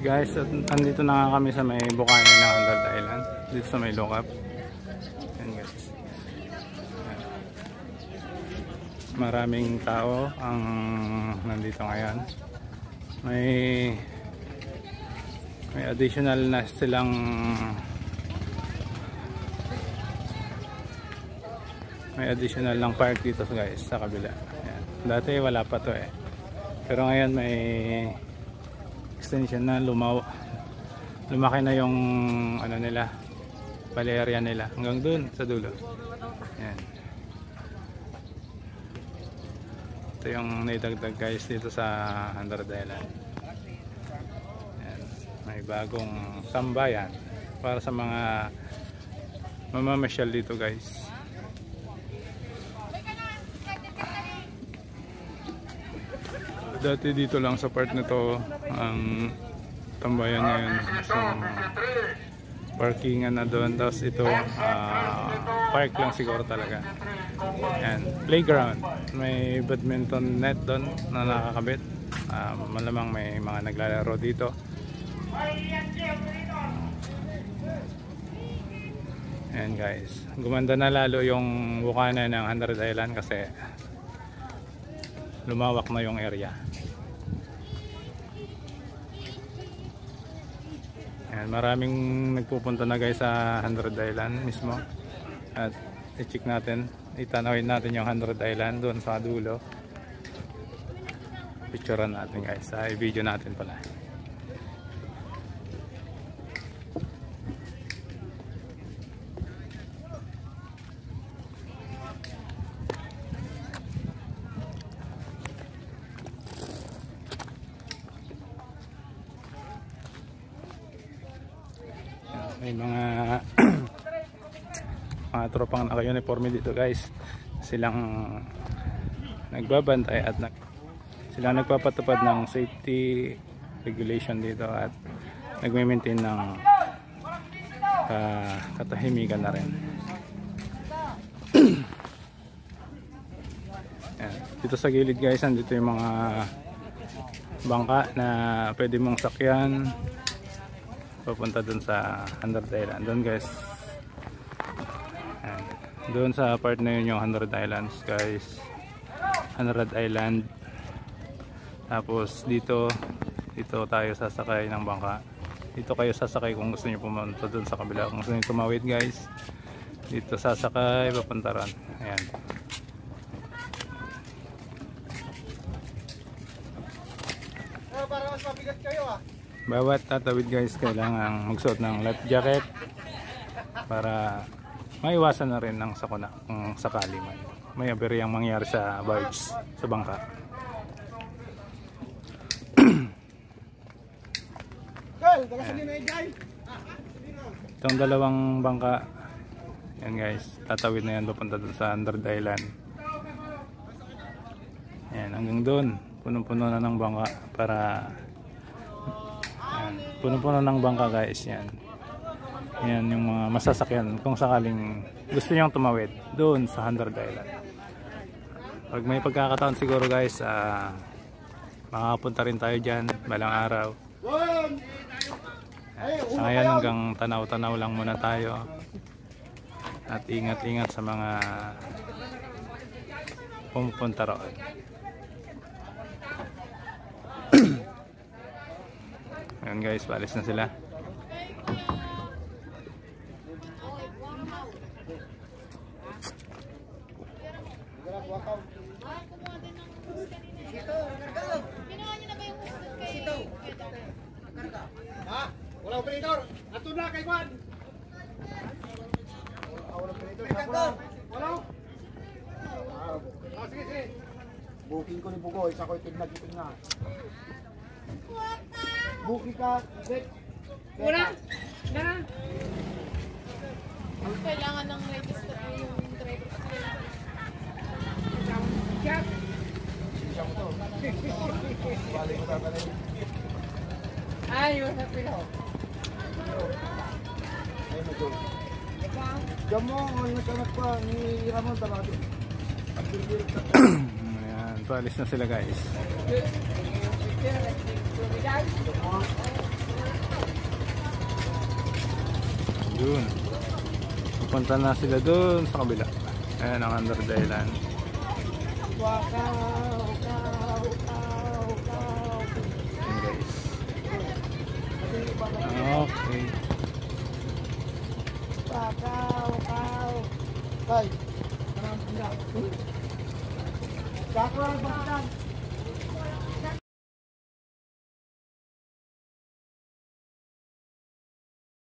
Guys, at andito na nga kami sa may bukana ng Hundred Island, dito sa may Lokap. Yan guys. Yan. Maraming tao ang nandito ngayon. May additional na silang ng park dito guys sa kabila. Yan. Dati wala pa to eh. Pero ngayon may extension na, lumaki na yung ano nila, bali area nila hanggang dun sa dulo. Yan. Ito yung naidagdag guys dito sa Hundred Island. Yan. May bagong tambayan para sa mga mamamasyal dito guys. Dati dito lang sa part nito ang tambayan ngayon. So, parkingan na doon. Tapos ito, park lang siguro talaga. Yan, playground. May badminton net doon na nakakabit. Malamang may mga naglalaro dito. Ayan guys. Gumanda na lalo yung bukana ng Hundred Island kasi lumawak na yung area. Ayan, maraming nagpupunta na guys sa Hundred Island mismo. At i-check natin, itanawin natin yung Hundred Island doon sa dulo. Picturean natin guys, i-video natin pala. May mga tropang naka-uniforme dito guys. Silang nagbabantay at silang nagpapatupad ng safety regulation dito at nagme-maintain ng katahimikan na rin. Dito sa gilid guys, andito yung mga bangka na pwede mong sakyan papunta dun sa Hundred Island. Doon guys, doon sa part na yun yung Hundred Islands guys, Hundred Island. Tapos dito tayo sasakay ng bangka. Dito kayo sasakay kung gusto nyo pumunta dun sa kabila. Kung gusto nyo tumawid guys, dito sasakay papunta ron. Ayan. Para mas mabigat kayo ah. Bawat tatawid guys kailangan magsuot ng life jacket para maiwasan na rin ng sakuna kung sakali may aberyang mangyari sa barge, sa bangka. Itong dalawang bangka yan guys, tatawid na yan papunta dun sa Hundred Island. Yan, hanggang dun punong-puno na ng bangka para puno-puno ng bangka guys. Yan yung mga masasakyan kung sakaling gusto nyong tumawid doon sa Hundred Island. Pag may pagkakataon siguro guys, makakapunta rin tayo dyan balang araw. Sa ngayon hanggang tanaw-tanaw lang muna tayo at ingat-ingat sa mga pumupunta roon. Ayan guys, palis na sila. Wala operator. Ato na kay Juan. Wala operator. Wala. Sige. Booking ko ni Bugoy, sa ko itinag na. Booking ka, Zek. Wala. Na. Kailangan ng register yung driver. Chat. Siya mo to. Balik ko talaga. Ayun, happy na. Ay mo to. Jamo, nagkanak pa ni Ramon Tabati. Ayan, palis na sila guys. Yun. Pupunta na sila dun sa kabila. Ayan ang Hundred Island. Ayan guys. Okay. Tay. Kakao, bakit?